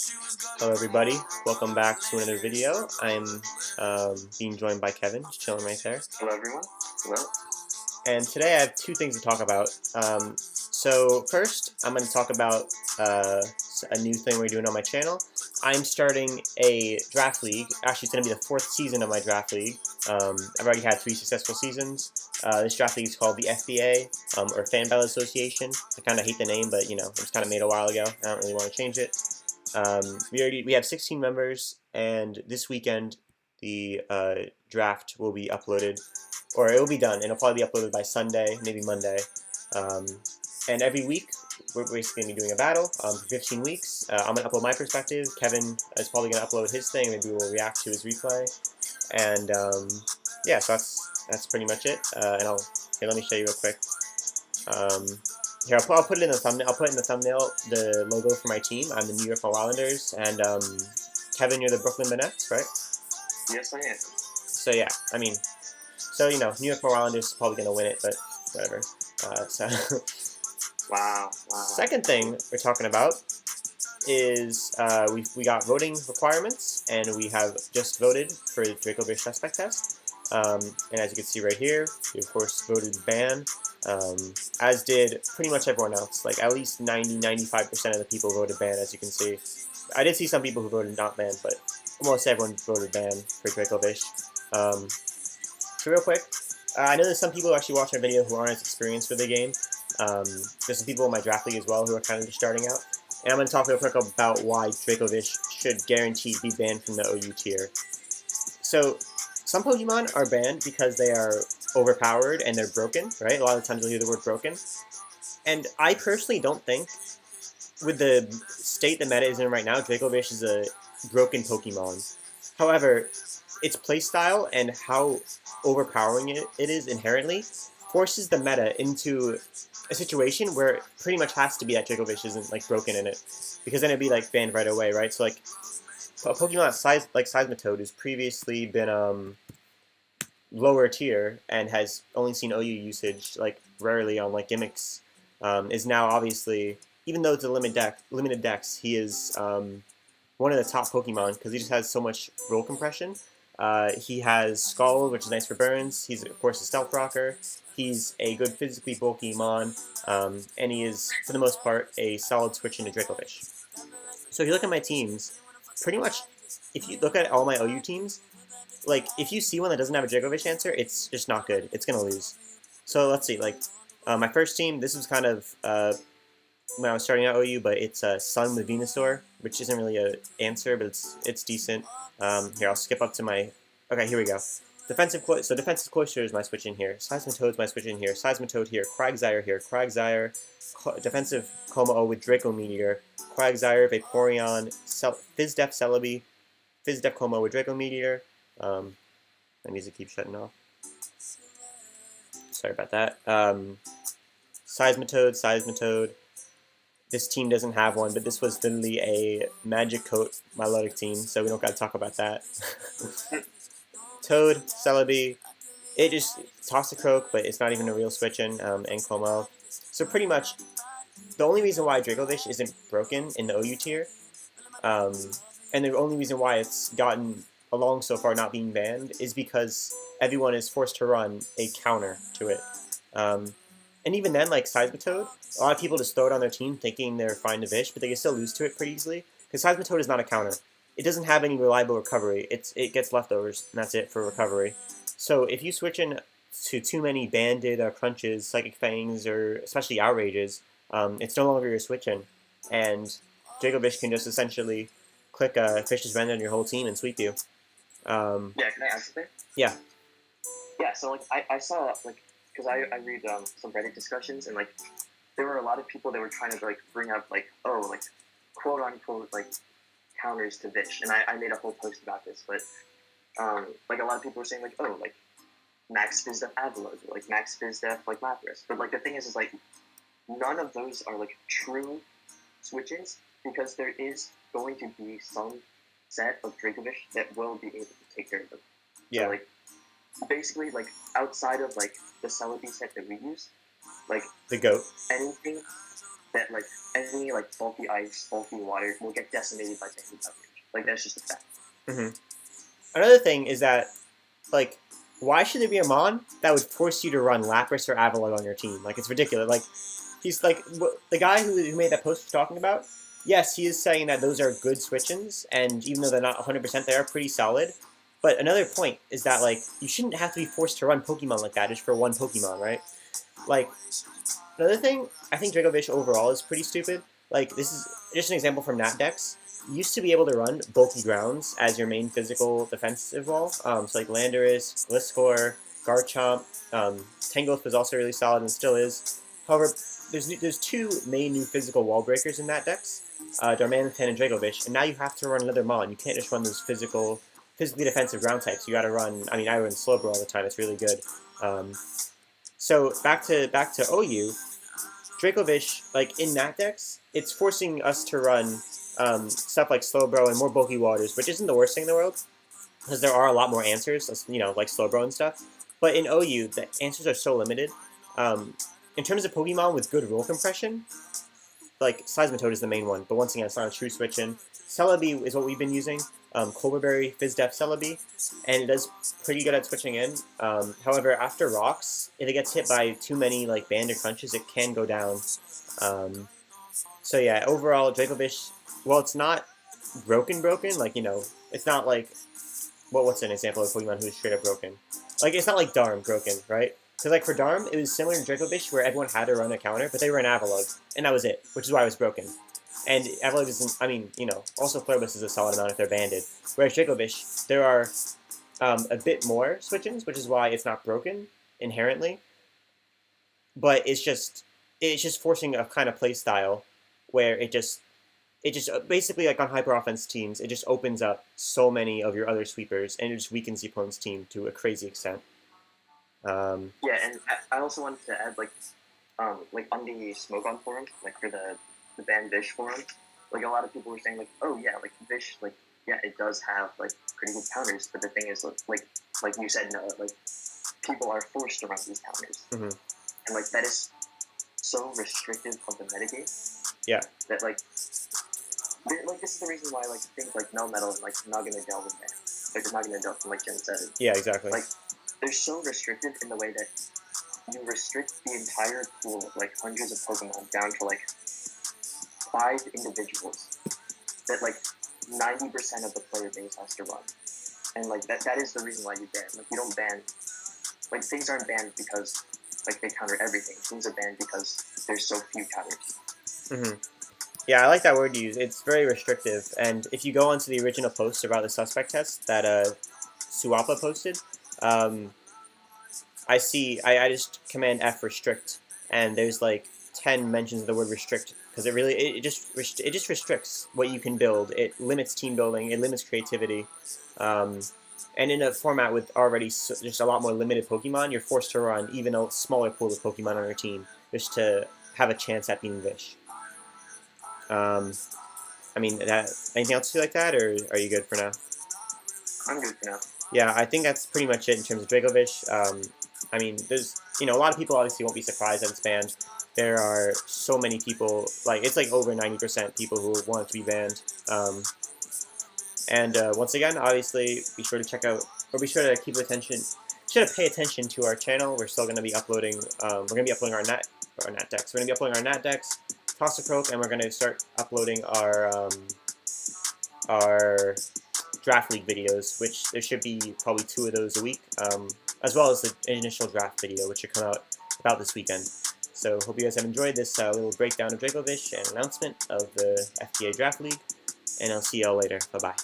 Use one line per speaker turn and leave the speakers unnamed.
Hello everybody, welcome back to another video. I'm being joined by Kevin, just chilling right there.
Hello, everyone. Hello.
And today I have two things to talk about. So first, I'm going to talk about a new thing we're doing on my channel. I'm starting a draft league. Actually, it's going to be the fourth season of my draft league. I've already had 3 successful seasons. This draft league is called the FBA, or Fan Battle Association. I kind of hate the name, but you know, it was kind of made a while ago. I don't really want to change it. We have 16 members, and this weekend the draft will be uploaded, or it will be done, and it'll probably be uploaded by Sunday, maybe Monday. Um, and every week we're basically going to be doing a battle for 15 weeks. I'm going to upload my perspective. Kevin is probably going to upload his thing. Maybe we'll react to his replay. And yeah, so that's pretty much it. Here, let me show you real quick. Here, I'll put it in the thumbnail. I'll put in the thumbnail the logo for my team. I'm the New York Islanders, and Kevin, you're the Brooklyn Nets, right?
Yes, I am.
So yeah, I mean, so you know, New York Islanders is probably gonna win it, but whatever. So
Wow.
second thing we're talking about is we got voting requirements, and we have just voted for the DRACOVISH suspect test. And as you can see right here, we of course voted ban, as did pretty much everyone else. Like at least 90–95% of the people voted ban, as you can see. I did see some people who voted not ban, but almost everyone voted ban for DRACOVISH. So real quick, I know there's some people who actually watch my video who aren't as experienced with the game. There's some people in my draft league as well who are kind of just starting out. And I'm going to talk real quick about why DRACOVISH should guaranteed be banned from the OU tier. So, some Pokemon are banned because they are overpowered and they're broken, right? A lot of times you'll hear the word broken. And I personally don't think, with the state the meta is in right now, DRACOVISH is a broken Pokemon. However, its playstyle and how overpowering it is inherently forces the meta into a situation where it pretty much has to be that DRACOVISH isn't like broken in it, because then it'd be like banned right away, right? So like a Pokemon like Seismitoad, who's previously been lower tier and has only seen OU usage like rarely on like gimmicks, is now obviously, even though it's a limited dex, he is one of the top Pokemon because he just has so much roll compression. He has Skull, which is nice for burns. He's of course a stealth rocker. He's a good physically bulky mon, and he is for the most part a solid switch into DRACOVISH. So if you look at my teams, pretty much, if you look at all my OU teams, like if you see one that doesn't have a DRACOVISH answer, it's just not good. It's gonna lose. So let's see, like my first team. This was kind of when I was starting out OU, but it's Sun with Venusaur, which isn't really an answer, but it's decent. Here, I'll skip up to my. Okay, here we go. Defensive Cloyster is my switch in here. Seismitoad is my switch in here. Seismitoad here. Quagsire here. Quagsire. Defensive Como with Draco Meteor. Quagsire, Vaporeon, Fizdef Celebi, Fizdef Como with Draco Meteor. My music keeps shutting off. Sorry about that. Seismitoad. This team doesn't have one, but this was literally a Magic Coat Milotic team, so we don't got to talk about that. Toad, Celebi, it just Toxicroak, but it's not even a real switch-in, and Como. So pretty much, the only reason why DRACOVISH isn't broken in the OU tier, and the only reason why it's gotten along so far not being banned, is because everyone is forced to run a counter to it. And even then, like Seismitoad, a lot of people just throw it on their team thinking they're fine to Vish, but they can still lose to it pretty easily, because Seismitoad is not a counter. It doesn't have any reliable recovery. It gets leftovers, and that's it for recovery. So if you switch in to too many banded crunches, psychic fangs, or especially outrages, it's no longer your switch in, and DRACOVISH can just essentially click Fish's Rend on your whole team and sweep you.
Yeah, can I answer there?
Yeah.
Yeah, so like I saw like, because I read some Reddit discussions, and like there were a lot of people that were trying to like bring up like, oh, like quote unquote like counters to Vish, and I made a whole post about this, but like a lot of people were saying like, oh, like Max Fizdef Avalose, or like Max Fizdef like Lapras, but like the thing is like none of those are like true switches, because there is going to be some set of DRACOVISH that will be able to take care of them.
Yeah.
So, like basically, like outside of like the Celebi set that we use, like
the goat.
anything, that like any like bulky ice, bulky water will get decimated by banded coverage. Like that's just a fact.
Hmm. Another thing is that, like, why should there be a mon that would force you to run Lapras or Avalugg on your team? Like, it's ridiculous. Like, he's like the guy who made that post we're talking about. Yes, he is saying that those are good switch-ins, and even though they're not 100%, they are pretty solid. But another point is that, like, you shouldn't have to be forced to run Pokemon like that just for one Pokemon, right? Like, another thing, I think DRACOVISH overall is pretty stupid. Like, this is just an example from Nat decks. You used to be able to run bulky grounds as your main physical defensive wall. So like Landorus, Gliscor, Garchomp, Tangrowth was also really solid and still is. However, there's two main new physical wall breakers in Nat decks, Darmanitan and DRACOVISH, and now you have to run another mon. You can't just run those physically defensive ground types. You got to run. I mean, I run Slowbro all the time. It's really good. So back to OU, DRACOVISH, like in Nat decks, it's forcing us to run stuff like Slowbro and more bulky waters, which isn't the worst thing in the world, because there are a lot more answers, you know, like Slowbro and stuff. But in OU, the answers are so limited. In terms of Pokemon with good rule compression, like Seismitoad is the main one, but once again, it's not a true switch-in. Celebi is what we've been using, Colberberry, Fizdef Celebi, and it does pretty good at switching in. However, after Rocks, if it gets hit by too many like Band or Crunches, it can go down. So yeah, overall, DRACOVISH, well, it's not broken, like, you know, it's not like, well, what's an example of a Pokemon who's straight up broken? Like, it's not like Darm broken, right? Because, like, for Darm, it was similar to DRACOVISH, where everyone had to run a counter, but they ran Avalugg, and that was it, which is why it was broken. And Avalugg isn't, I mean, you know, also Floribus is a solid amount if they're banded. Whereas DRACOVISH, there are a bit more switch-ins, which is why it's not broken inherently. But it's just forcing a kind of play style where it just basically, like on hyper offense teams, it just opens up so many of your other sweepers, and it just weakens the opponent's team to a crazy extent.
Yeah, and I also wanted to add like on the Smoke On forum, like for the ban Vish forum, like a lot of people were saying like, oh yeah, like Vish, like yeah, it does have like pretty good counters, but the thing is like you said, no, like people are forced to run these counters, and like that is so restrictive of the metagame.
Yeah.
That like this is the reason why like things like Melmetal and like Nagana Delve and like Nagana Delve from like Gen 7.
Yeah, exactly.
Like they're so restrictive in the way that you restrict the entire pool of like hundreds of Pokemon down to like 5 individuals that like 90% of the player base has to run. And like that is the reason why you ban. Like you don't ban, like things aren't banned because like they counter everything. Things are banned because there's so few counters.
Yeah, I like that word you use. It's very restrictive. And if you go onto the original post about the suspect test that Suapa posted, I just command F restrict, and there's like 10 mentions of the word restrict, because it just restricts what you can build. It limits team building. It limits creativity. And in a format with already just a lot more limited Pokemon, you're forced to run even a smaller pool of Pokemon on your team just to have a chance at being Vish. I mean, anything else to like that, or are you good for now?
I'm good for now.
Yeah, I think that's pretty much it in terms of DRACOVISH. I mean, there's, you know, a lot of people obviously won't be surprised that it's banned. There are so many people, like, it's like over 90% people who want it to be banned. And once again, obviously, be sure to check out, or be sure to pay attention to our channel. We're still going to be uploading, our Nat decks. We're going to be uploading our Nat decks, Toxicroak, and we're going to start uploading our draft league videos, which there should be probably 2 of those a week, as well as the initial draft video, which should come out about this weekend. So hope you guys have enjoyed this little breakdown of DRACOVISH and announcement of the FTA Draft League, and I'll see y'all later. Bye-bye.